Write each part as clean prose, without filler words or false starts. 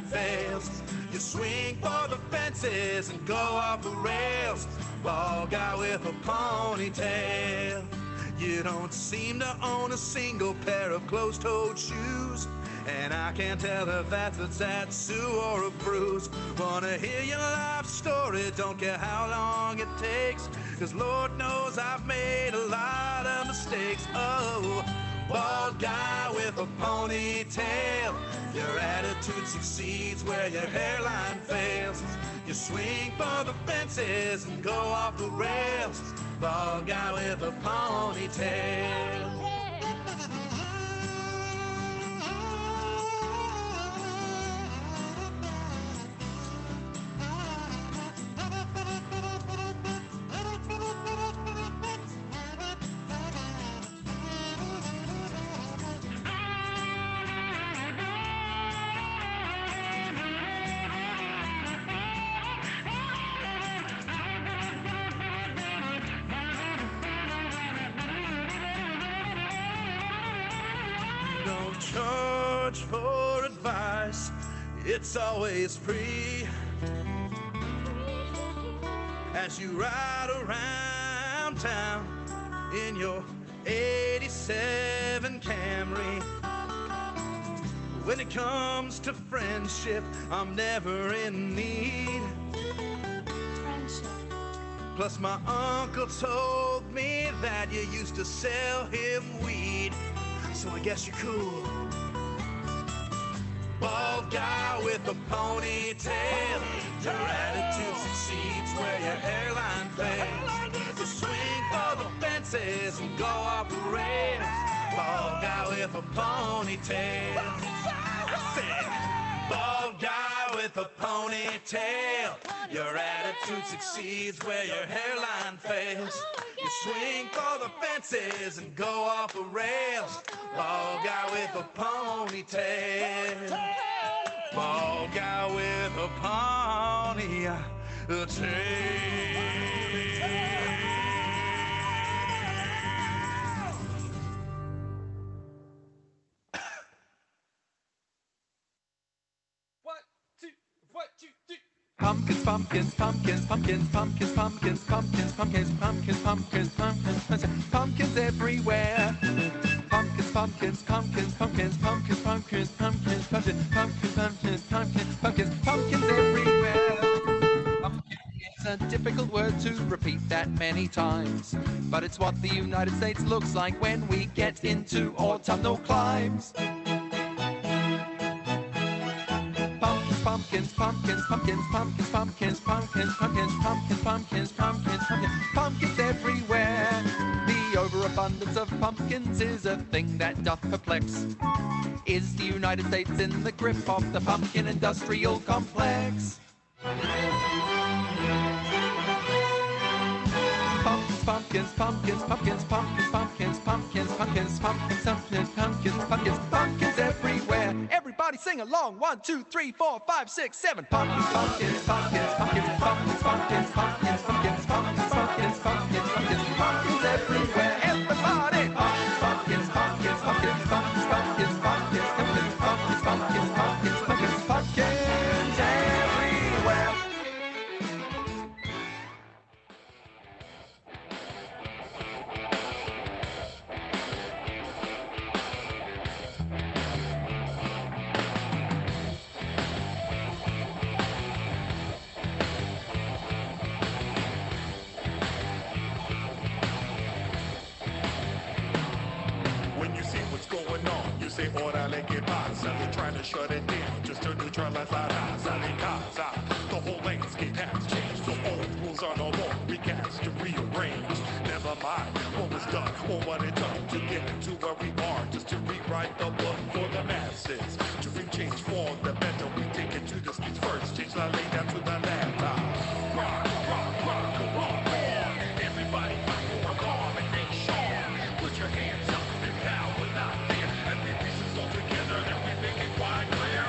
fails. You swing for the fences and go off the rails. Bald guy with a ponytail. You don't seem to own a single pair of closed-toed shoes, and I can't tell if that's a tattoo or a bruise. Wanna hear your life story, don't care how long it takes, 'cause Lord knows I've made a lot of mistakes. Oh, bald guy with a ponytail. Your attitude succeeds where your hairline fails. You swing for the fences and go off the rails. Bald guy with a ponytail. Don't charge for advice, it's always free. As you ride around town in your 87 Camry. When it comes to friendship, I'm never in need. Plus my uncle told me that you used to sell him weed, so I guess you're cool. Bald guy with a ponytail. Your attitude succeeds where your hairline fails. You swing for the fences and go off the rails. Bald guy with a ponytail. Bald guy with a ponytail. Your attitude succeeds where your hairline fails. You swing for the fences and go off the rails. Bald guy with a ponytail. Bald guy with a ponytail. Pumpkins, pumpkins, pumpkins, pumpkins, pumpkins, pumpkins, pumpkins, pumpkins, pumpkins, pumpkins, pumpkins, pumpkins everywhere. Pumpkins, pumpkins, pumpkins, pumpkins, pumpkins, pumpkins, pumpkins, pumpkins, pumpkins, pumpkins, pumpkins, pumpkins, pumpkins everywhere. Pumpkin is a difficult word to repeat that many times, but it's what the United States looks like when we get into autumnal climes. Pumpkins, pumpkins, pumpkins, pumpkins, pumpkins, pumpkins, pumpkins, pumpkins, pumpkins, pumpkins, pumpkins, pumpkins everywhere. The overabundance of pumpkins is a thing that doth perplex. Is the United States in the grip of the pumpkin industrial complex? Pumpkins, pumpkins, pumpkins, pumpkins, pumpkins, pumpkins, pumpkins, pumpkins, pumpkins, pumpkins, pumpkins, pumpkins everywhere. Everybody sing along. 1, 2, 3, 4, 5, 6, 7. Pumpkins, pumpkins, pumpkins, pumpkins, pumpkins, pumpkins, pumpkins, pumpkins, pumpkins, pumpkins, pumpkins, pumpkins, pumpkins everywhere. Everybody. Pumpkins, pumpkins, pumpkins, pumpkins, pumpkins, pumpkins, pumpkins, pumpkins, pumpkins, pumpkins, pumpkins, pumpkins, pumpkins everywhere. Say orale que pasa, they're trying to shut it down just to neutralize la raza de casa. The whole landscape has changed, the old rules are no more recast to rearrange. Never mind what was done or what it took to get to where we are, just to rewrite the book for the masses. To bring change for the better, we take it to the streets first, change la lay down to the laptop. Rock, rock, rock, rock, on. Everybody fight for a combination. Put your hands up and power out there. Together and we make it quite clear.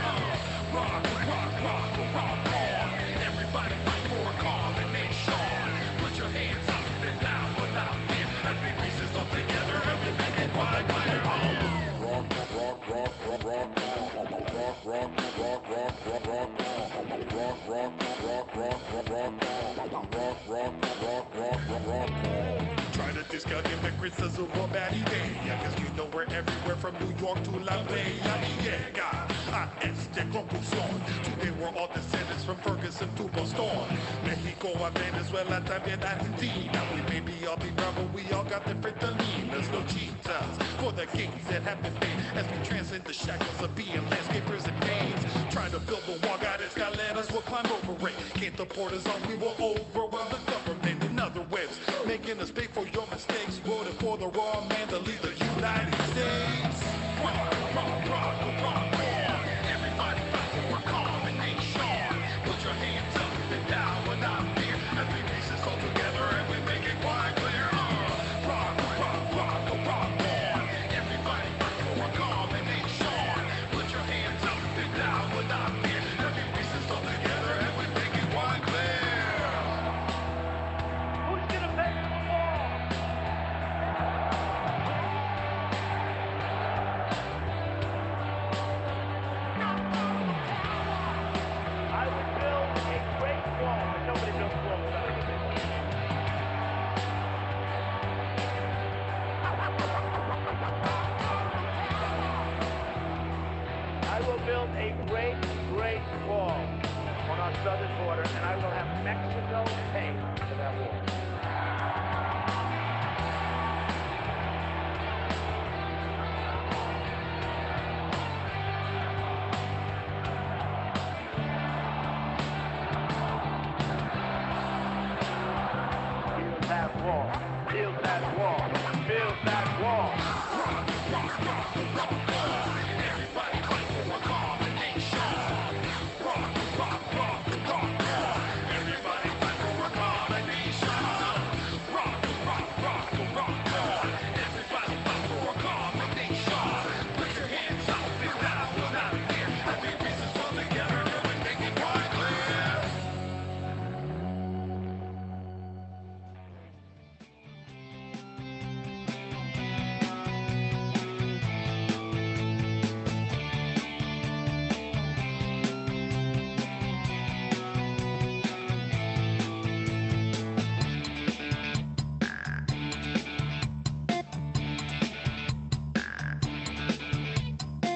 Rock, rock, rock, rock on. Everybody fight for a combination. Put your hands up and down without fear. And we pieces all together and we make it quite clear. Rock, rock, everywhere from New York to La Bella Vieja. A este conclusión, today we're all descendants from Ferguson to Boston, Mexico and Venezuela, también Argentina. We may be all be brown, but we all got different demeanors, no cheetahs for the games that have been made as we transcend the shackles of being landscapers and pains. Trying to build the wall, got escaladas, we'll climb over it. Can't the borders on, we will overwhelm the government in other ways, making us pay for your mistakes. Voted for the wrong man to lead the United States. Rock, rock, rock, rock, rock. Everybody fight for a common nation. Put your hands up and down when I'm here. As we piece this all together and we make it quite clear. Rock, rock, rock, rock, rock. Everybody fight for a common nation. Put your hands up and down when I'm here. As we piece this all together and we make it quite clear. Who's gonna pay for the wall? I would build a great wall, but nobody builds walls better than me. I will build a great, great wall on our southern border, and I will have Mexico pay for that wall. Build that wall. Build that wall. Build that wall. Everybody fight for a common nation. Rock, rock, rock, rock, rock. Everybody fight for a common nation. Rock, rock, rock, rock, rock. Everybody fight for a common nation. Put your hands up and down when I'm here. As we piece this all together and we make it quite clear.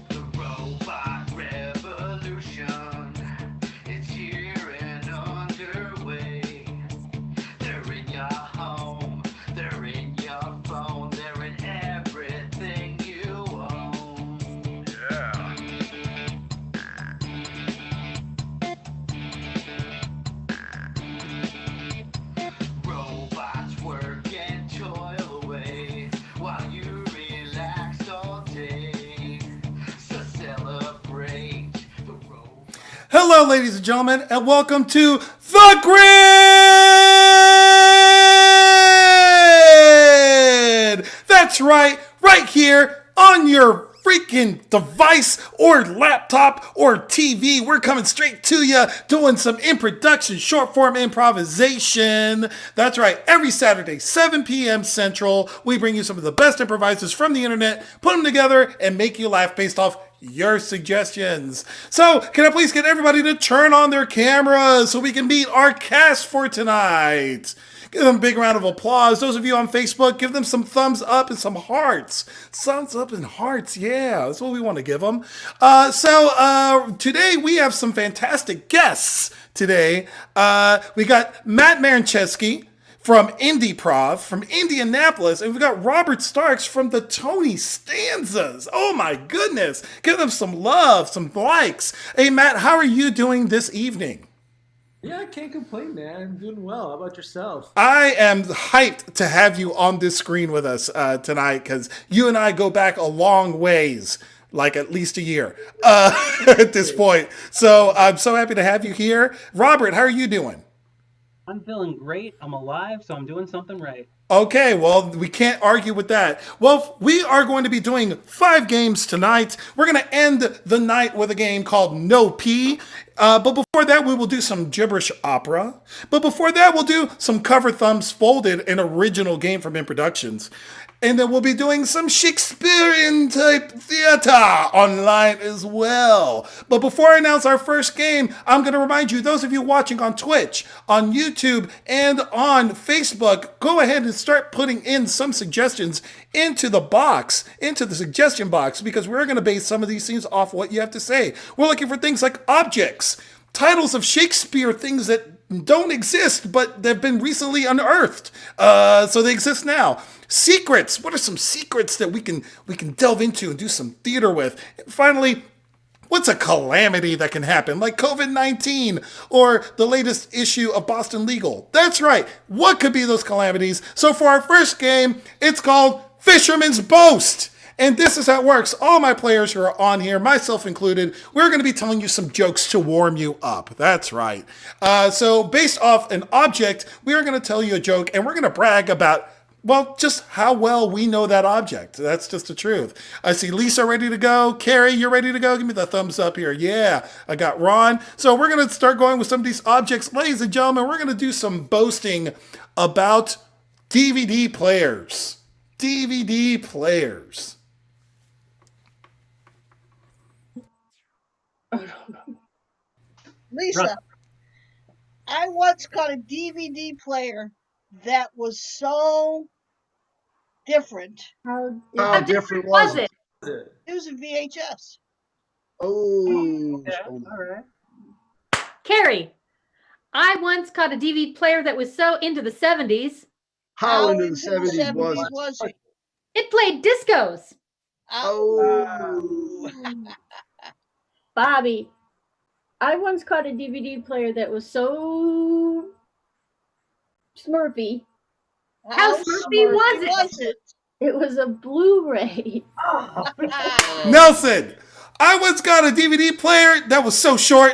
The robot revolution, it's here and underway. They're in your home, they're in your phone, they're in everything you own. Yeah. Robots work and toil away while you relax all day. So celebrate the robot. Hello, ladies and gentlemen, and welcome to The Grid! That's right here on your freaking device or laptop or TV. We're coming straight to you doing some in production short form improvisation. That's right, every Saturday, 7 p.m. Central, we bring you some of the best improvisers from the internet, put them together, and make you laugh based off your suggestions. So, can I please get everybody to turn on their cameras so we can meet our cast for tonight? Give them a big round of applause. Those of you on Facebook, give them some thumbs up and some hearts. Thumbs up and hearts, yeah, that's what we want to give them. Today we have some fantastic guests. Today, we got Matt Marincheski from IndieProv, from Indianapolis, and we've got Robert Starks from the Tony Stanzas. Oh my goodness. Give them some love, some likes. Hey Matt, how are you doing this evening? Yeah, I can't complain, man. I'm doing well. How about yourself? I am hyped to have you on this screen with us tonight because you and I go back a long ways, like at least a year at this point. So I'm so happy to have you here. Robert, how are you doing? I'm feeling great. I'm alive, so I'm doing something right. Okay, well, we can't argue with that. Well, we are going to be doing 5 games tonight. We're going to end the night with a game called No P. But before that, we will do some gibberish opera. But before that, we'll do some Cover Thumbs Folded, an original game from In Productions. And then we'll be doing some Shakespearean type theater online as well. But before I announce our first game, I'm going to remind you, those of you watching on Twitch, on YouTube, and on Facebook, go ahead and start putting in some suggestions into the suggestion box, because we're going to base some of these things off what you have to say. We're looking for things like objects, titles of Shakespeare, things that don't exist, but they've been recently unearthed. So they exist now. Secrets. What are some secrets that we can delve into and do some theater with? And finally, what's a calamity that can happen, like COVID-19 or the latest issue of Boston Legal? That's right. What could be those calamities? So for our first game, it's called Fisherman's Boast. And this is how it works. All my players who are on here, myself included, we're going to be telling you some jokes to warm you up. That's right. So based off an object, we are going to tell you a joke, and we're going to brag about, well, just how well we know that object. That's just the truth. I see Lisa ready to go. Carrie, you're ready to go? Give me the thumbs up here. Yeah, I got Ron. So we're going to start going with some of these objects. Ladies and gentlemen, we're going to do some boasting about DVD players. DVD players. Lisa, I once caught a DVD player that was so different. How different was it? It was a VHS. Oh, Okay, all right. Carrie, I once caught a DVD player that was so into the 70s, how into the 70s was it? it played discos. Oh, Bobby, I once caught a DVD player that was so Smurfy. How Smurfy was it? It was a Blu-ray. Nelson, I once got a DVD player that was so short,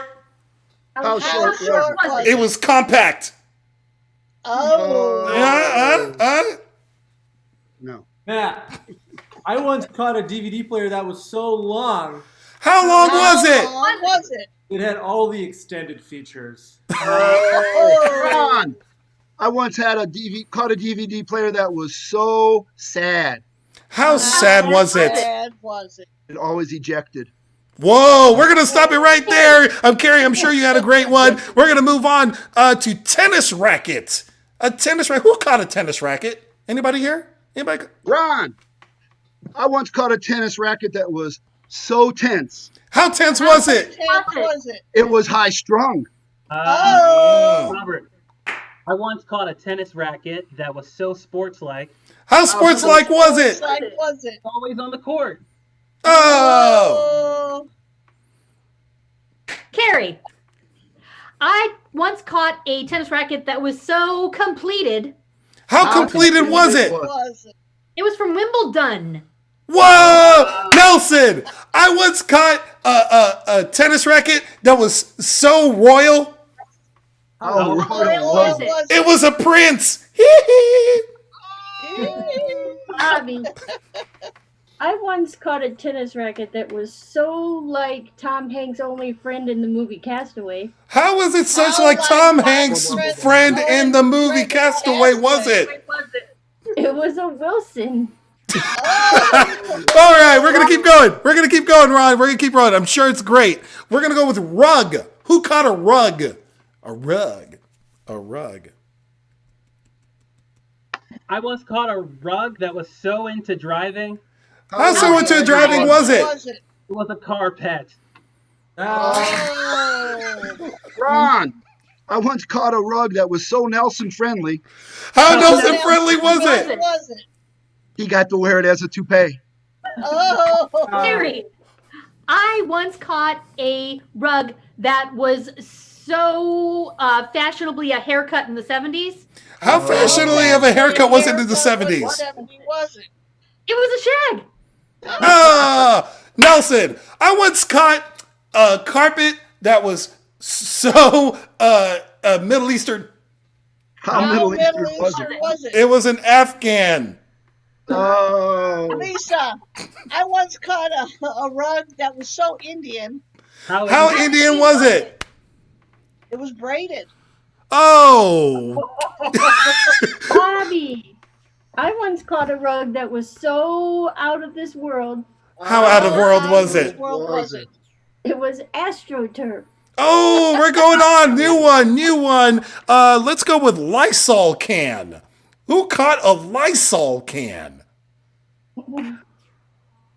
how short was it? it was compact. Oh. No. Matt, I once caught a DVD player that was so long, How long was How it? long was it? it had all the extended features. Ron, I once had caught a DVD player that was so sad. How sad was it? Bad was it? It always ejected. Whoa, we're going to stop it right there. Carrie, I'm sure you had a great one. We're going to move on to tennis racket. A tennis racket. Who caught a tennis racket? Anybody here? Anybody? Ron, I once caught a tennis racket that was so tense. How tense was it? How was it? It was high strung. Oh. Robert, I once caught a tennis racket that was so sports-like, How sports-like was it? Like was it? always on the court. Oh! Carrie, I once caught a tennis racket that was so completed, How completed was it? Was it? it was from Wimbledon. Whoa! Nelson, I once caught a tennis racket that was so royal, How royal Was was it? it? it was a prince. Bobby, I once caught a tennis racket that was so like Tom Hanks' only friend in the movie Castaway. How was it such How like like Tom Tom Hanks' Hanks' friend in the movie friend in Castaway, was Castaway. it? It was a Wilson. All right, we're going to keep going. We're going to keep going, Ron. We're going to keep rolling. I'm sure it's great. We're going to go with rug. Who caught a rug? A rug. A rug. I once caught a rug that was so into driving, How so into driving was it? it was a carpet. Oh. Ron, I once caught a rug that was so Nelson friendly, How Nelson friendly was it? Was it? he got to wear it as a toupee. Oh. Carrie, I once caught a rug that was so fashionably a haircut in the 70s. How fashionably of a haircut was it in the Haircut 70s? was 70, was it? It was a shag. Ah, Nelson, I once caught a carpet that was so Middle Eastern. How Middle Eastern was Eastern it? was it? It was an Afghan. Oh, Lisa, I once caught a rug that was so Indian, How Indian was it? it was braided. Oh, Bobby, I once caught a rug that was so out of this world. how out of world was Which it? world was it? It was AstroTurf. Oh, we're going on. New one. Let's go with Lysol can. Who caught a Lysol can?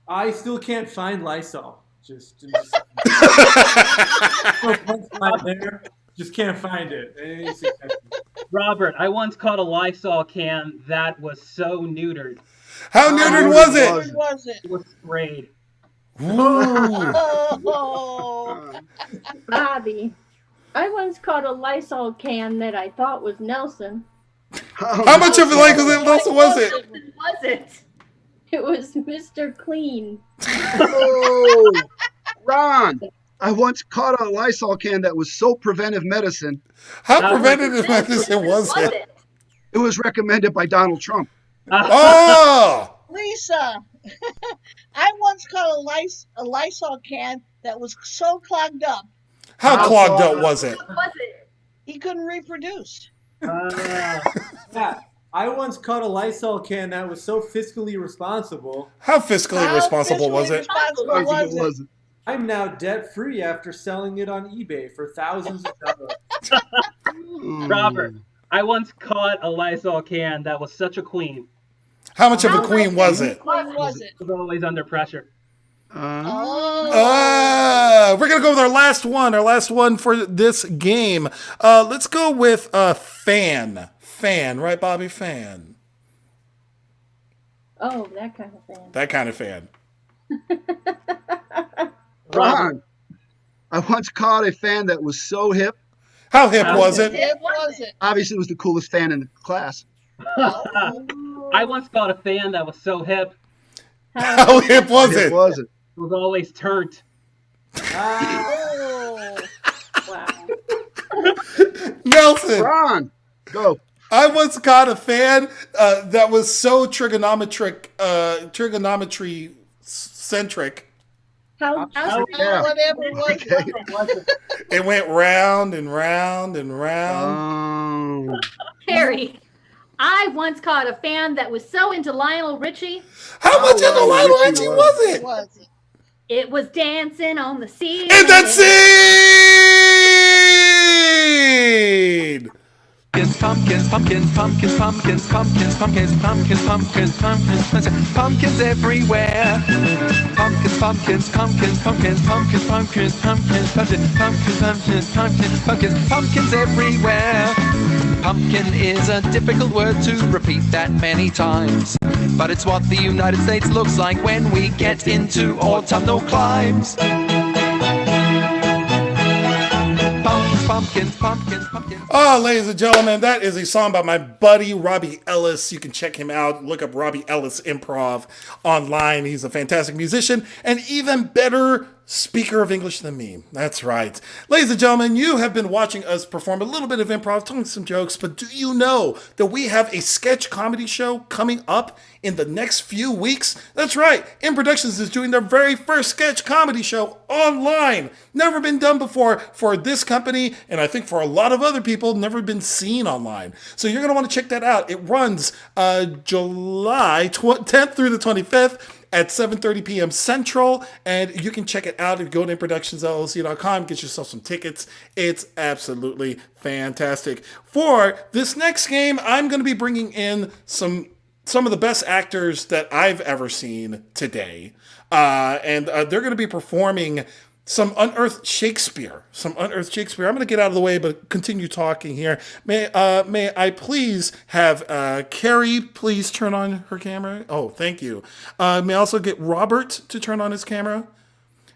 I still can't find Lysol. Just not there. Just can't find it. Any suggestions? Robert, I once caught a Lysol can that was so neutered. How neutered was it? Where was it? It was sprayed. Ooh. Oh. Bobby, I once caught a Lysol can that I thought was Nelson. How much of it like was it? Was it? It was Mr. Clean. Oh, Ron, I once caught a Lysol can that was so preventive medicine. How preventative medicine was it? It was recommended by Donald Trump. Oh! Lisa, I once caught a Lysol can that was so clogged up How clogged up was it? Was it? he couldn't reproduce. Yeah, I once caught a Lysol can that was so fiscally responsible. How fiscally responsible was it? Responsible was it? I'm now debt free after selling it on eBay for thousands of dollars. Robert, I once caught a Lysol can that was such a queen. How much of a queen was it? When was it? It was always under pressure. We're gonna go with our last one for this game. Let's go with fan, right, Bobby? Fan. Oh, that kind of fan. That kind of fan. Ron, I once caught a fan that was so hip. How hip was it? It was it. Obviously, it was the coolest fan in the class. I once caught a fan that was so hip. How hip was it? Was it? It was always turned. Oh. Wow. Nelson. Ron, go. I once caught a fan that was so trigonometry centric. How Yeah. Whatever it was. Okay. It went round and round and round. Harry, I once caught a fan that was so into Lionel Richie, How much of the Lionel Lionel Richie Richie was was it? Was it? it was dancing on the sea. And that scene! Pumpkins, pumpkins, pumpkins, pumpkins, pumpkins, pumpkins, pumpkins, pumpkins, pumpkins, pumpkins, pumpkins everywhere. Pumpkins, pumpkins, pumpkins, pumpkins, pumpkins, pumpkins, pumpkins, pumpkins, pumpkins, pumpkins, pumpkins, pumpkins, pumpkins everywhere. Pumpkin is a difficult word to repeat that many times, but it's what the United States looks like when we get into autumnal climes. Pumpkins, pumpkins, pumpkins. Oh, ladies and gentlemen, that is a song by my buddy Robbie Ellis. You can check him out. Look up Robbie Ellis Improv online. He's a fantastic musician and even better speaker of English than me. That's right. Ladies and gentlemen, you have been watching us perform a little bit of improv, telling some jokes, but do you know that we have a sketch comedy show coming up in the next few weeks? That's right. In Productions is doing their very first sketch comedy show online. Never been done before for this company, and I think for a lot of other people, never been seen online. So you're going to want to check that out. It runs July 10th through the 25th. At 7:30 p.m. Central, and you can check it out. If you go to inproductionsllc.com, get yourself some tickets. It's absolutely fantastic. For this next game, I'm going to be bringing in some of the best actors that I've ever seen today, and they're going to be performing some unearthed Shakespeare. I'm going to get out of the way, but continue talking here. May I please have Carrie please turn on her camera? Oh, thank you. May I also get Robert to turn on his camera?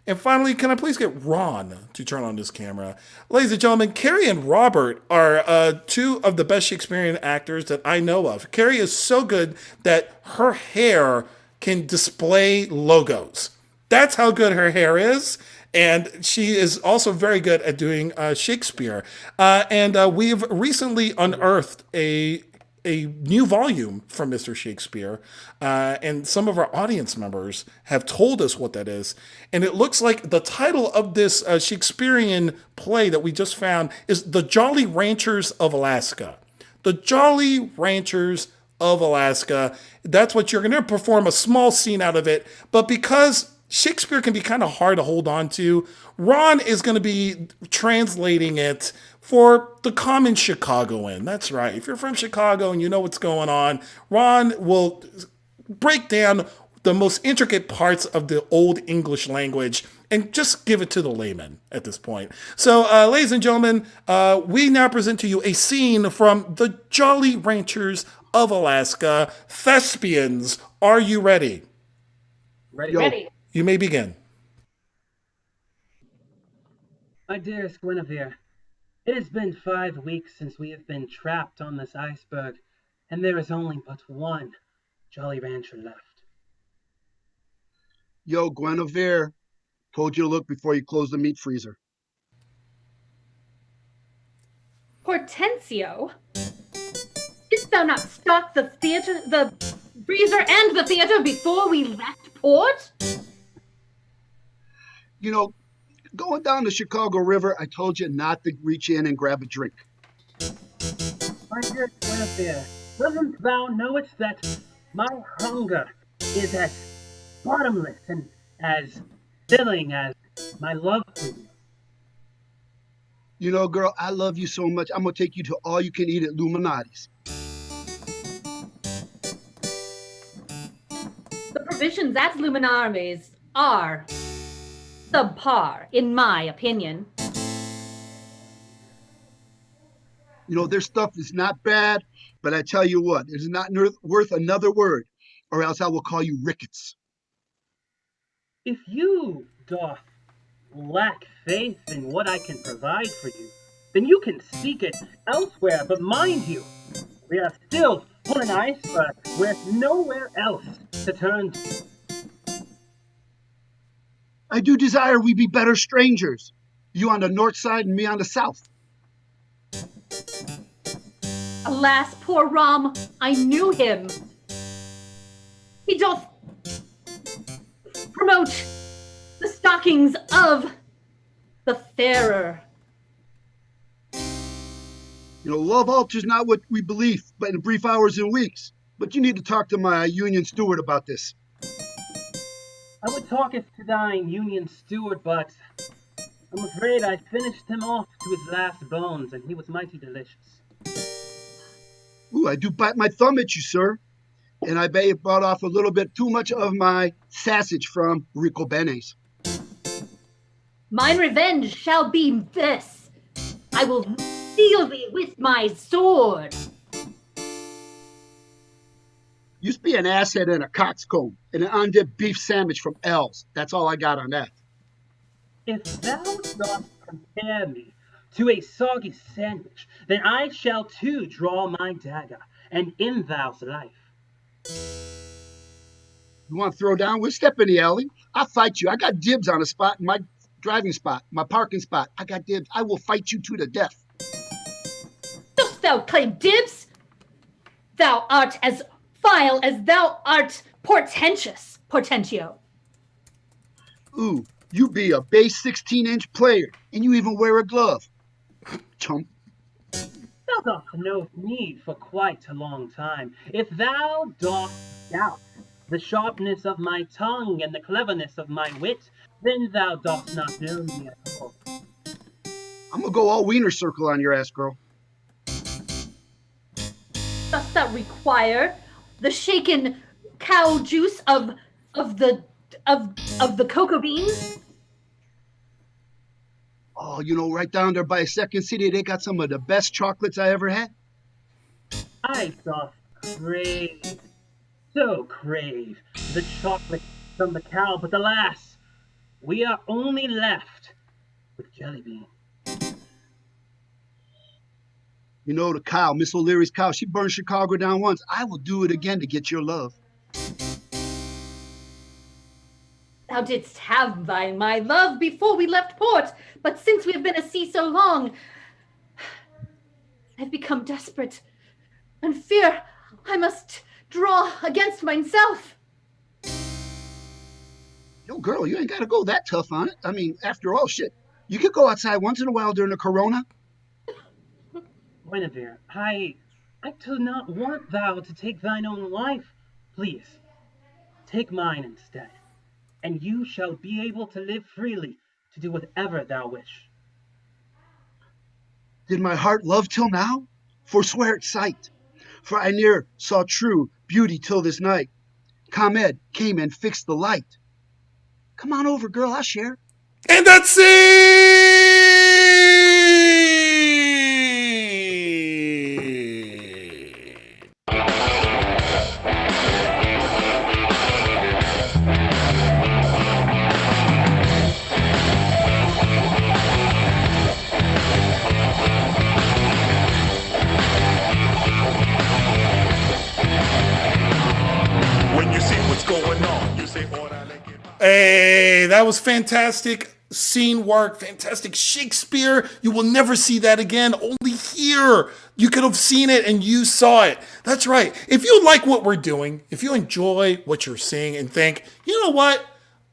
And finally, can I please get Ron to turn on his camera? Ladies and gentlemen, Carrie and Robert are two of the best Shakespearean actors that I know of. Carrie is so good that her hair can display logos. That's how good her hair is. And she is also very good at doing Shakespeare. And we've recently unearthed a new volume from Mr. Shakespeare. And some of our audience members have told us what that is. And it looks like the title of this Shakespearean play that we just found is The Jolly Ranchers of Alaska. The Jolly Ranchers of Alaska. That's what you're going to perform a small scene out of it. But because Shakespeare can be kind of hard to hold on to. Ron is going to be translating it for the common Chicagoan. That's right. If you're from Chicago and you know what's going on, Ron will break down the most intricate parts of the Old English language and just give it to the layman at this point. So, ladies and gentlemen, we now present to you a scene from the Jolly Ranchers of Alaska. Thespians, are you ready? Ready? Yo. Ready? You may begin. My dearest Guinevere, it has been 5 weeks since we have been trapped on this iceberg, and there is only but one Jolly Rancher left. Yo, Guinevere, told you to look before you close the meat freezer. Hortensio, didst thou not stock the freezer and the theater before we left port? You know, going down the Chicago River, I told you not to reach in and grab a drink. My dear Guinevere, doesn't thou knowest that my hunger is as bottomless and as filling as my love for you? You know, girl, I love you so much. I'm going to take you to all you can eat at Illuminati's. The provisions at Luminari's are subpar, in my opinion. You know, their stuff is not bad, but I tell you what, it is not worth another word, or else I will call you Ricketts. If you doth lack faith in what I can provide for you, then you can seek it elsewhere. But mind you, we are still on an iceberg with nowhere else to turn to. I do desire we be better strangers. You on the north side and me on the south. Alas, poor Rom, I knew him. He doth promote the stockings of the fairer. You know, love alters not what we believe, but in brief hours and weeks. But you need to talk to my union steward about this. I would talketh to thine union steward, but I'm afraid I finished him off to his last bones, and he was mighty delicious. Ooh, I do bite my thumb at you, sir. And I may have brought off a little bit too much of my sausage from Rico Benes. Mine revenge shall be this. I will seal thee with my sword. Used to be an asshead and a coxcomb and an undipped beef sandwich from L's. That's all I got on that. If thou dost compare me to a soggy sandwich, then I shall too draw my dagger and end thou's life. You want to throw down? We'll step in the alley. I'll fight you. I got dibs on a spot in my driving spot, my parking spot. I got dibs. I will fight you to the death. Dost thou claim dibs? Thou art as vile as thou art portentous, Portentio. Ooh, you be a base 16-inch player, and you even wear a glove. Chump. Thou dost know me for quite a long time. If thou dost doubt the sharpness of my tongue and the cleverness of my wit, then thou dost not know me at all. I'm gonna go all wiener circle on your ass, girl. Dost thou require the shaken cow juice of the cocoa beans? Oh, you know, right down there by Second City, they got some of the best chocolates I ever had. I doth crave, so crave, the chocolate from the cow, but alas, we are only left with jelly bean. You know, the cow, Miss O'Leary's cow, she burned Chicago down once. I will do it again to get your love. Thou didst have my love before we left port, but since we have been at sea so long, I've become desperate and fear I must draw against myself. Yo, girl, you ain't got to go that tough on it. I mean, after all, shit, you could go outside once in a while during the corona. Guinevere, I do not want thou to take thine own life. Please, take mine instead. and you shall be able to live freely to do whatever thou wish. Did my heart love till now? Forswear its sight. For I ne'er saw true beauty till this night. ComEd came and fixed the light. Come on over, girl, I'll share. And that's it! When you see what's going on, you say, "Orale que pasa." Hey, that was fantastic scene work, fantastic Shakespeare. You will never see that again, only here. You could have seen it and you saw it. That's right. If you like what we're doing, if you enjoy what you're seeing and think, you know what?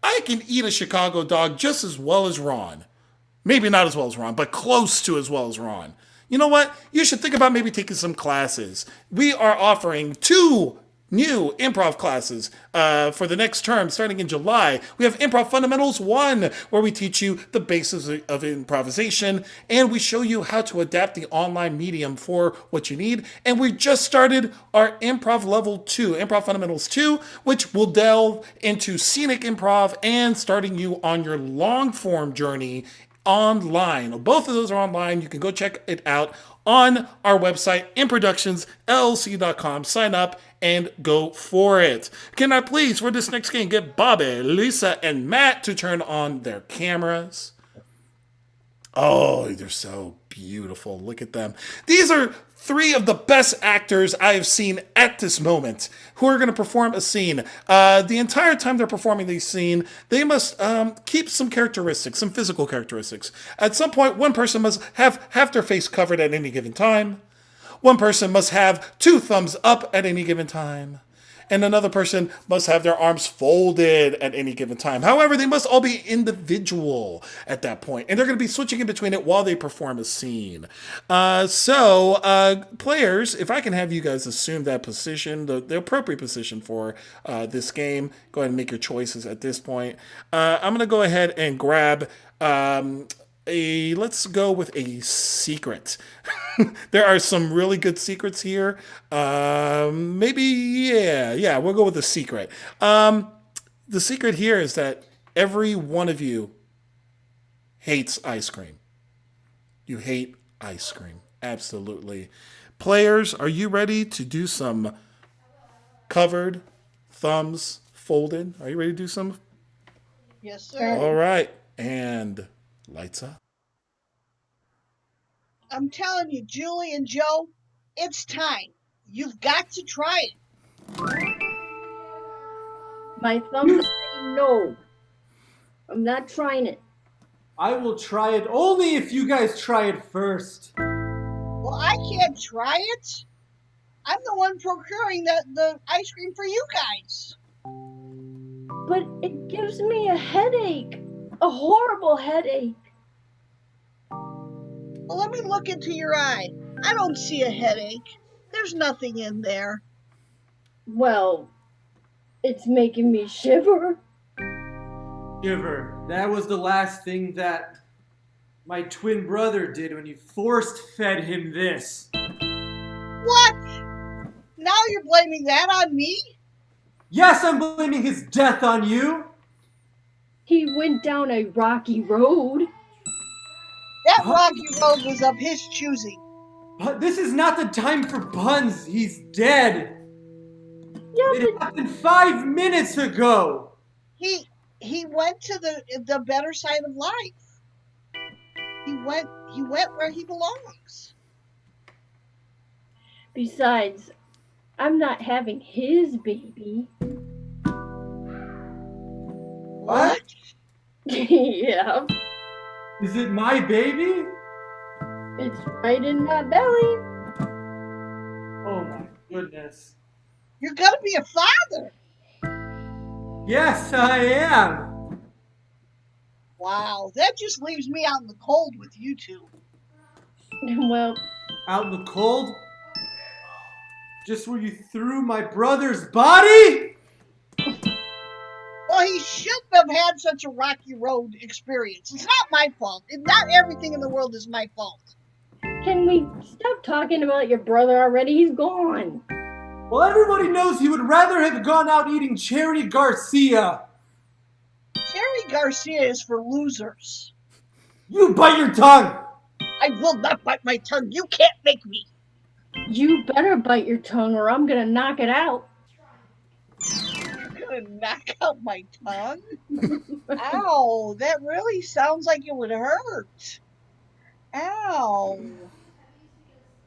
I can eat a Chicago dog just as well as Ron. Maybe not as well as Ron, but close to as well as Ron. You know what? You should think about maybe taking some classes. We are offering 2 new improv classes for the next term starting in July. We have Improv Fundamentals 1, where we teach you the basis of improvisation and we show you how to adapt the online medium for what you need. And we just started our Improv Level 2, Improv Fundamentals 2, which will delve into scenic improv and starting you on your long form journey online. Both of those are online. You can go check it out on our website, improductionsllc.com. Sign up and go for it. Can I please, for this next game, get Bobby, Lisa, and Matt to turn on their cameras? Oh, they're so beautiful. Look at them. These are 3 of the best actors I have seen at this moment who are going to perform a scene. The entire time they're performing the scene, they must keep some characteristics, some physical characteristics. At some point, one person must have half their face covered at any given time. One person must have 2 thumbs up at any given time. And another person must have their arms folded at any given time. However, they must all be individual at that point. And they're going to be switching in between it while they perform a scene. So, players, if I can have you guys assume that position, the appropriate position for this game, go ahead and make your choices at this point. I'm going to go ahead and grab... let's go with a secret. There are some really good secrets here. We'll go with a secret. The secret here is that every one of you hates ice cream. You hate ice cream. Absolutely. Players, are you ready to do some covered, thumbs folded? Are you ready to do some? Yes, sir. All right. And lights up. I'm telling you, Julie and Joe, it's time. You've got to try it. My thumbs say no. I'm not trying it. I will try it only if you guys try it first. Well, I can't try it. I'm the one procuring the ice cream for you guys. But it gives me a headache. A horrible headache. Well, let me look into your eye. I don't see a headache. There's nothing in there. Well, it's making me shiver. Shiver. That was the last thing that my twin brother did when you force-fed him this. What? Now you're blaming that on me? Yes, I'm blaming his death on you. He went down a rocky road. That rocky road was of his choosing. But this is not the time for puns. He's dead. Yeah, It happened 5 minutes ago. He went to the better side of life. He went where he belongs. Besides, I'm not having his baby. What? Yeah. Is it my baby? It's right in my belly. Oh my goodness. You're gonna be a father. Yes, I am. Wow, that just leaves me out in the cold with you two. Well, Out in the cold? Just where you threw my brother's body? he shouldn't have had such a rocky road experience. It's not my fault. Not everything in the world is my fault. Can we stop talking about your brother already? He's gone. Well, everybody knows he would rather have gone out eating Cherry Garcia. Cherry Garcia is for losers. You bite your tongue! I will not bite my tongue. You can't make me. You better bite your tongue or I'm gonna knock it out. You're gonna knock out my tongue? Ow, that really sounds like it would hurt. Ow.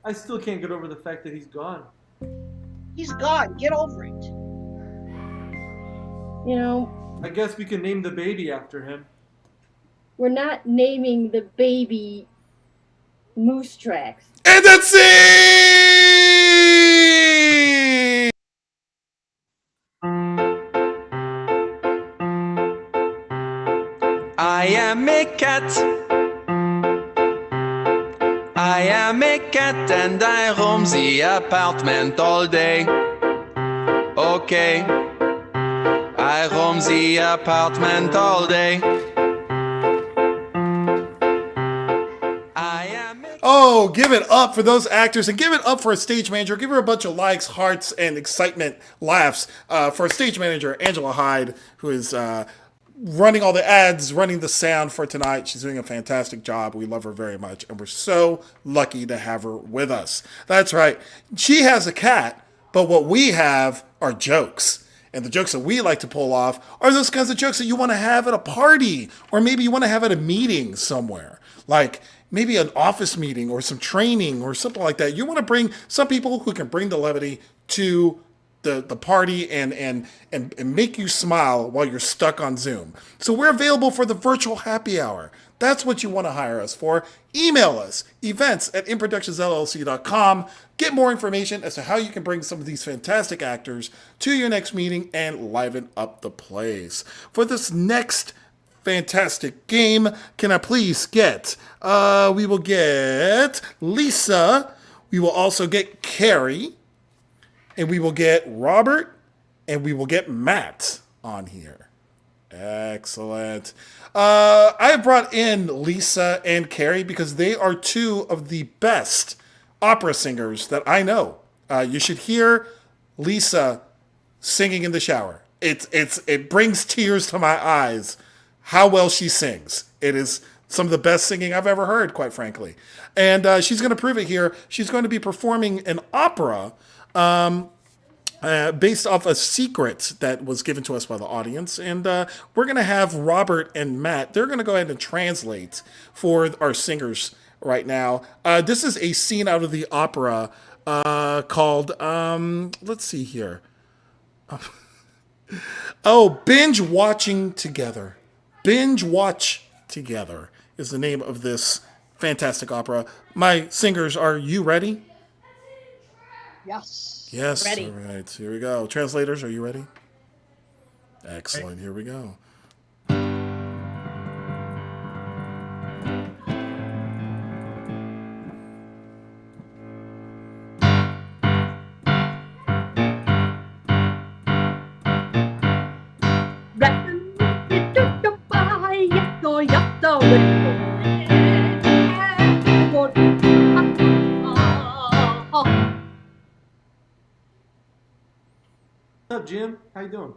I still can't get over the fact that he's gone. He's gone. Get over it. You know, I guess we can name the baby after him. we're not naming the baby Moose Tracks. And that's it! I am a cat. I am a cat and I roam the apartment all day. Okay, I roam the apartment all day. I am a Oh, give it up for those actors and give it up for a stage manager. Give her a bunch of likes, hearts, and excitement, laughs for a stage manager, Angela Hyde, who is running all the ads, running the sound for tonight. She's doing a fantastic job. We love her very much, and we're so lucky to have her with us. That's right. She has a cat, but what we have are jokes. And the jokes that we like to pull off are those kinds of jokes that you want to have at a party, or maybe you want to have at a meeting somewhere. Like maybe an office meeting or some training or something like that. You want to bring some people who can bring the levity to the party and make you smile while you're stuck on Zoom. So we're available for the virtual happy hour. That's what you want to hire us for. Email us, events@inproductionsllc.com. Get more information as to how you can bring some of these fantastic actors to your next meeting and liven up the place. For this next fantastic game, can I please get, we will get Lisa, we will also get Carrie, and we will get Robert, and we will get Matt on here. Excellent. I have brought in Lisa and Carrie because they are two of the best opera singers that I know. You should hear Lisa singing in the shower. It brings tears to my eyes how well she sings. It is some of the best singing I've ever heard, quite frankly. And she's going to prove it here. She's going to be performing an opera based off a secret that was given to us by the audience. And we're going to have Robert and Matt, they're going to go ahead and translate for our singers right now. This is a scene out of the opera called, let's see here. Binge Watching Together. Binge Watch Together is the name of this fantastic opera. My singers, are you ready? Yes. Yes. Ready. All right. Here we go. Translators, are you ready? Excellent. Here we go. What's up, Jim? How you doing?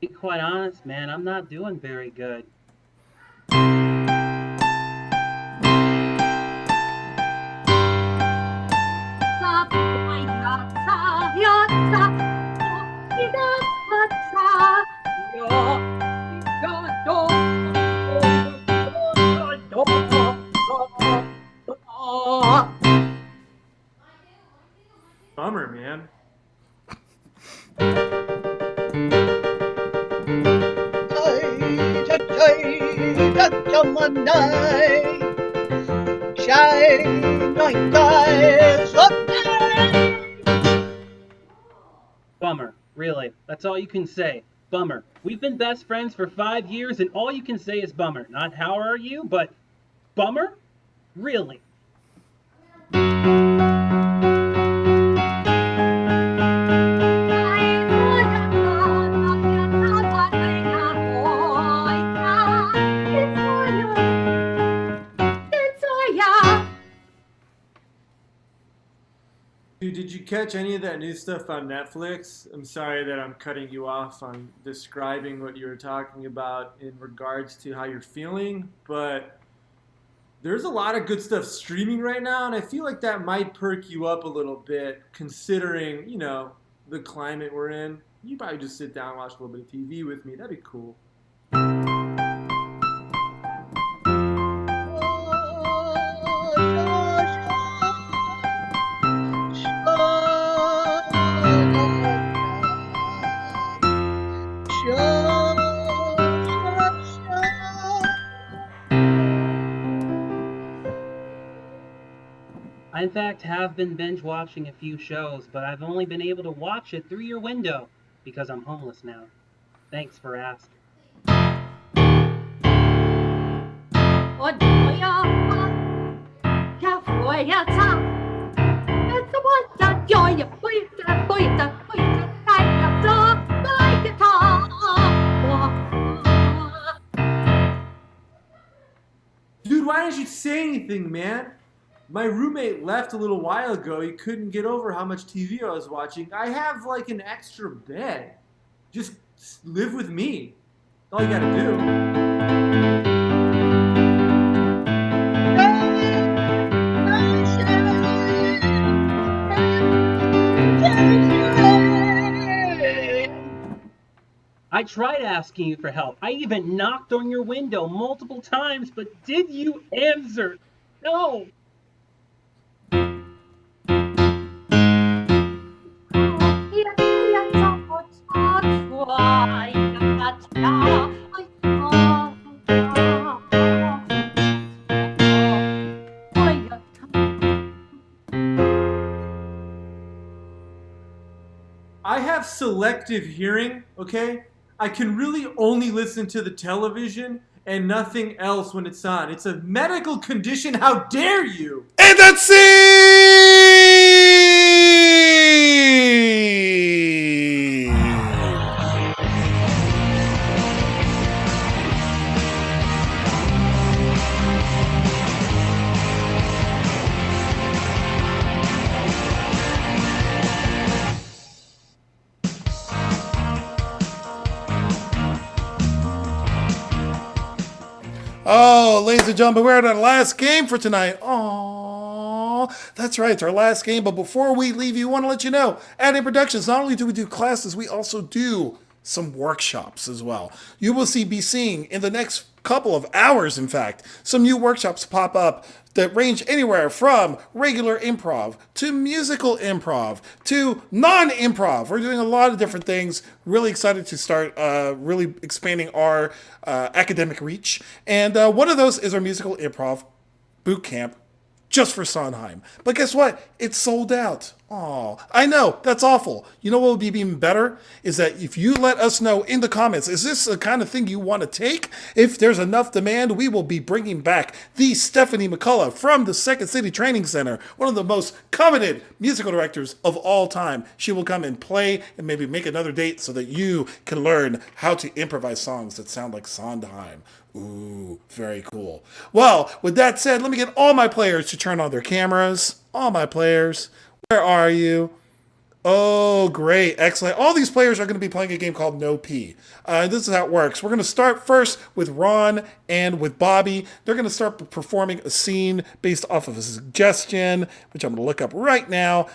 Be quite honest, man, I'm not doing very good. Bummer, man. Bummer, really. That's all you can say. Bummer. We've been best friends for 5 years, and all you can say is bummer. Not how are you, but bummer? Really? Dude, did you catch any of that new stuff on Netflix? I'm sorry that I'm cutting you off on describing what you were talking about in regards to how you're feeling, but there's a lot of good stuff streaming right now, and I feel like that might perk you up a little bit, considering, you know, the climate we're in. You probably just sit down and watch a little bit of TV with me. That'd be cool. I, in fact, have been binge watching a few shows, but I've only been able to watch it through your window because I'm homeless now. Thanks for asking. Dude, why didn't you say anything, man? My roommate left a little while ago. He couldn't get over how much TV I was watching. I have like an extra bed. Just live with me. That's all you gotta do. I tried asking you for help. I even knocked on your window multiple times, but did you answer? No. I have selective hearing, okay? I can really only listen to the television and nothing else when it's on. It's a medical condition. How dare you? And that's Oh, ladies and gentlemen, we're at our last game for tonight. Aww, that's right, it's our last game. But before we leave you, I want to let you know, at In Productions, not only do we do classes, we also do some workshops as well. You will be seeing in the next couple of hours, in fact, some new workshops pop up that range anywhere from regular improv to musical improv to non-improv. We're doing a lot of different things. Really excited to start really expanding our academic reach. And one of those is our musical improv boot camp just for Sondheim. But guess what? It's sold out. Oh, I know, that's awful. You know what would be even better? Is that if you let us know in the comments, is this the kind of thing you want to take? If there's enough demand, we will be bringing back the Stephanie McCullough from the Second City Training Center, one of the most coveted musical directors of all time. She will come and play and maybe make another date so that you can learn how to improvise songs that sound like Sondheim. Ooh, very cool. Well, with that said, let me get all my players to turn on their cameras. All my players. Where are you? Oh, great. Excellent. All these players are going to be playing a game called No P. This is how it works. We're going to start first with Ron and with Bobby. They're going to start performing a scene based off of a suggestion, which I'm going to look up right now.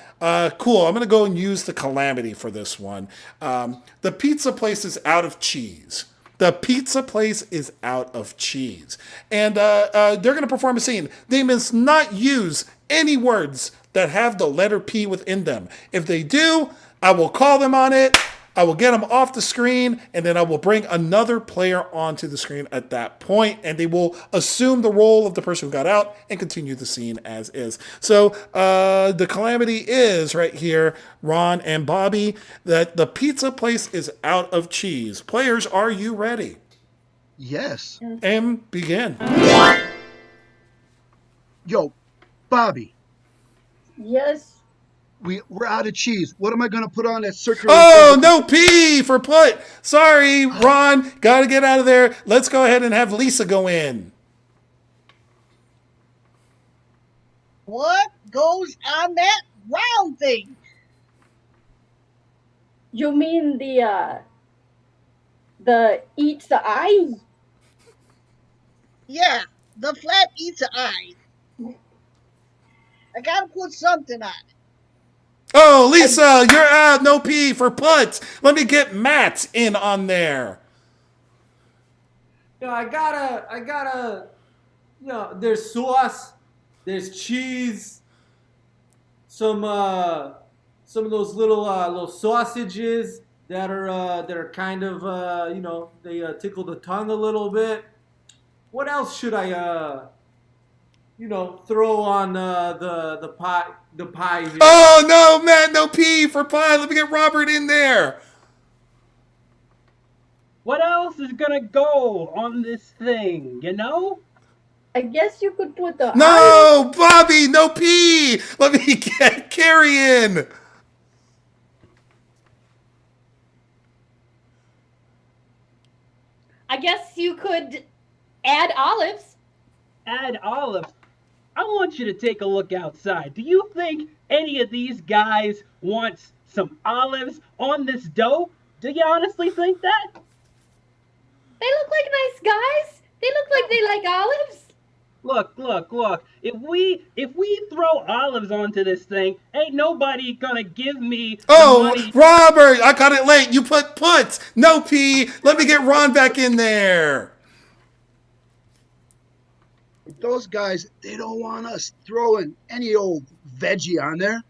Cool. I'm going to go and use the Calamity for this one. The pizza place is out of cheese. The pizza place is out of cheese. And they're going to perform a scene. They must not use any words that have the letter P within them. If they do, I will call them on it. I will get them off the screen, and then I will bring another player onto the screen at that point, and they will assume the role of the person who got out and continue the scene as is. So the Calamity is right here, Ron and Bobby, that the pizza place is out of cheese. Players, are you ready? Yes. And begin. Yo, Bobby, Yes. we're out of cheese. What am I gonna put on that circular? Oh, no P for put. Sorry, Ron. Got to get out of there. Let's go ahead and have Lisa go in. What goes on that round thing? You mean the eats the eye? Yeah, the flat eats an eye. I gotta put something on it. Oh, Lisa, you're out. No P for put. Let me get Matt in on there. I gotta, there's sauce, there's cheese, some of those little sausages that are kind of, they tickle the tongue a little bit. What else should I, throw on the pie here? Oh, no, Matt, no P for pie. Let me get Robert in there. What else is gonna go on this thing, you know? I guess you could put the eye. No, Bobby, no P. Let me get Carrie in. I guess you could add olives. Add olives. I want you to take a look outside. Do you think any of these guys wants some olives on this dough? Do you honestly think that? They look like nice guys. They look like they like olives. Look. If we throw olives onto this thing, ain't nobody gonna give me the money. Robert, I got it late. You put puts. No P. Let me get Ron back in there. Those guys, they don't want us throwing any old veggie on there.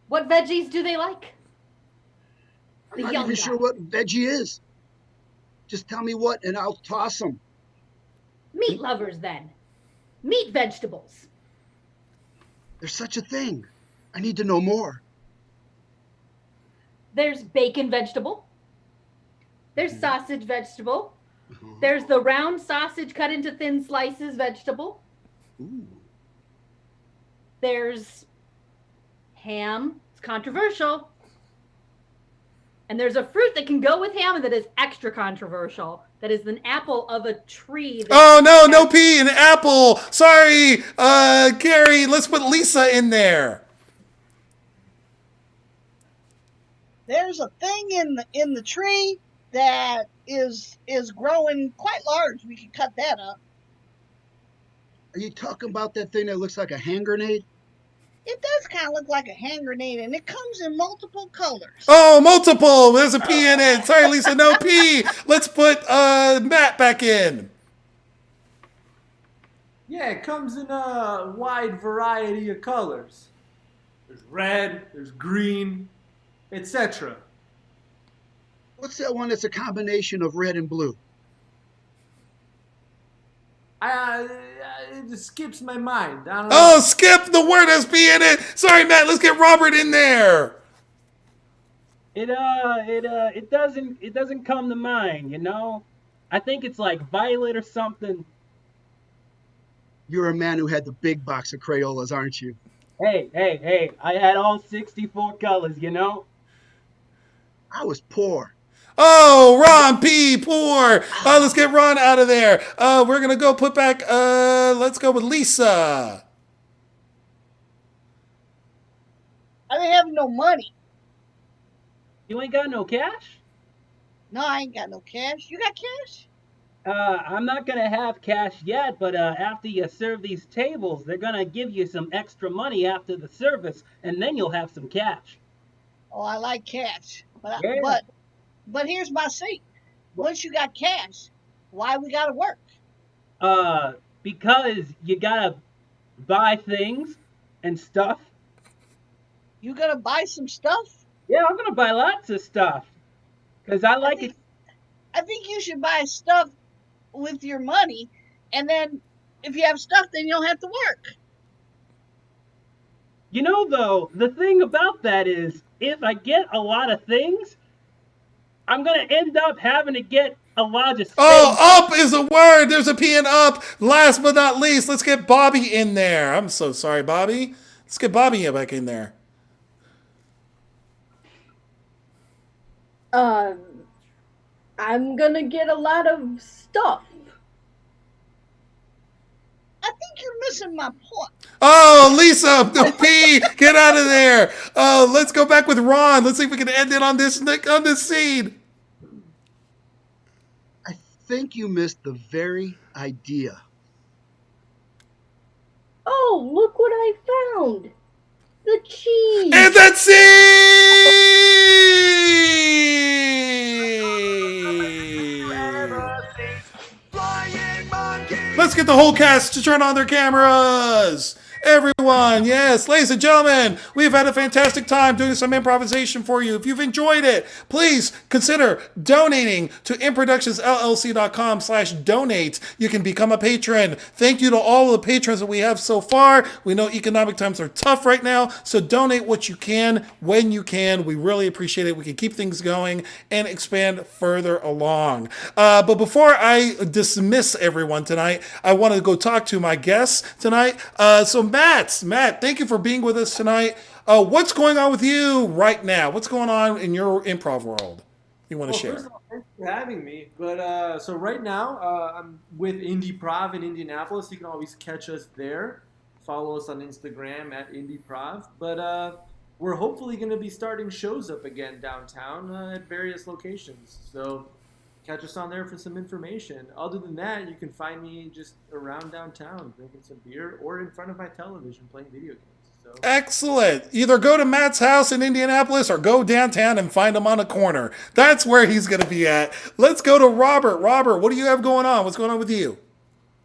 What veggies do they like? I'm not even sure what veggie is. Just tell me what, and I'll toss them. Meat lovers, then. Meat vegetables. There's such a thing. I need to know more. There's bacon vegetable. There's sausage vegetable. There's the round sausage cut into thin slices vegetable. Ooh. There's ham. It's controversial. And there's a fruit that can go with ham that is extra controversial. That is an apple of a tree. Oh, no P, an apple. Sorry, Gary, let's put Lisa in there. There's a thing in the tree that is growing quite large. We could cut that up. Are you talking about that thing that looks like a hand grenade? It does kind of look like a hand grenade, and it comes in multiple colors. Oh, multiple. There's a P in it. Sorry, Lisa, no P. Let's put Matt back in. Yeah, it comes in a wide variety of colors. There's red, there's green, etc. What's that one that's a combination of red and blue? It just skips my mind. I don't know. Oh, skip the word has P in it. Sorry, Matt. Let's get Robert in there. It doesn't come to mind, you know? I think it's like violet or something. You're a man who had the big box of Crayolas, aren't you? Hey, I had all 64 colors, you know? I was poor. Oh, Ron P. Poor. Let's get Ron out of there. We're going to go put back, let's go with Lisa. I didn't have no money. You ain't got no cash? No, I ain't got no cash. You got cash? I'm not gonna have cash yet, but after you serve these tables, they're gonna give you some extra money after the service, and then you'll have some cash. Oh, I like cash. But Yeah. but here's my thing. Once you got cash, why we gotta work? Because you gotta buy things and stuff. You gonna buy some stuff? Yeah, I'm gonna buy lots of stuff. Cause I like it. I think you should buy stuff with your money, and then if you have stuff, then you don't have to work. You know, though, the thing about that is, if I get a lot of things, I'm gonna end up having to get Allow just Oh, up is a word. There's a P in up. Last but not least, let's get Bobby in there. I'm so sorry, Bobby. Let's get Bobby back in there. I'm gonna get a lot of stuff. I think you're missing my point. Oh, Lisa, no P, get out of there. Oh, let's go back with Ron. Let's see if we can end it on this scene. I think you missed the very idea. Oh, look what I found! The cheese! And that's scene! Let's get the whole cast to turn on their cameras. Everyone, yes, ladies and gentlemen, we've had a fantastic time doing some improvisation for you. If you've enjoyed it, please consider donating to improductionsllc.com/donate. You can become a patron. Thank you to all of the patrons that we have so far. We know economic times are tough right now, so donate what you can when you can. We really appreciate it. We can keep things going and expand further along. But before I dismiss everyone tonight, I want to go talk to my guests tonight. So Matt, thank you for being with us tonight. What's going on with you right now? What's going on in your improv world you want to share? First of all, thanks for having me. But so right now, I'm with IndieProv in Indianapolis. You can always catch us there. Follow us on Instagram at IndieProv. But we're hopefully going to be starting shows up again downtown at various locations. So catch us on there for some information. Other than that, you can find me just around downtown drinking some beer or in front of my television playing video games. So. Excellent. Either go to Matt's house in Indianapolis or go downtown and find him on a corner. That's where he's going to be at. Let's go to Robert. Robert, what do you have going on? What's going on with you?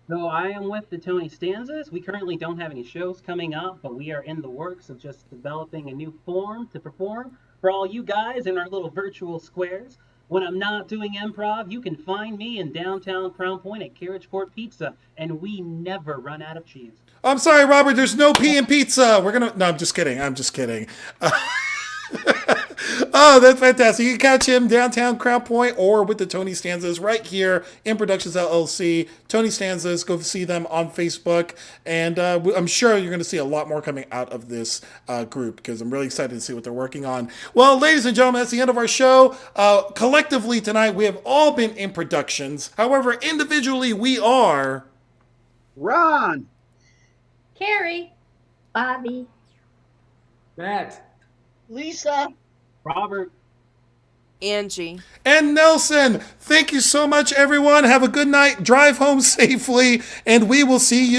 So I am with the Tony Stanzas. We currently don't have any shows coming up, but we are in the works of just developing a new form to perform for all you guys in our little virtual squares. When I'm not doing improv, you can find me in downtown Crown Point at Carriage Court Pizza, and we never run out of cheese. I'm sorry, Robert, there's no P in pizza. No, I'm just kidding. Oh, that's fantastic. You can catch him downtown Crown Point or with the Tony Stanzas right here in Productions LLC. Tony Stanzas, go see them on Facebook. And I'm sure you're going to see a lot more coming out of this group because I'm really excited to see what they're working on. Well, ladies and gentlemen, that's the end of our show. Collectively tonight, we have all been in Productions. However, individually, we are... Ron! Carrie. Bobby. Matt. Lisa. Robert. Angie. And Nelson. Thank you so much, everyone. Have a good night. Drive home safely, and we will see you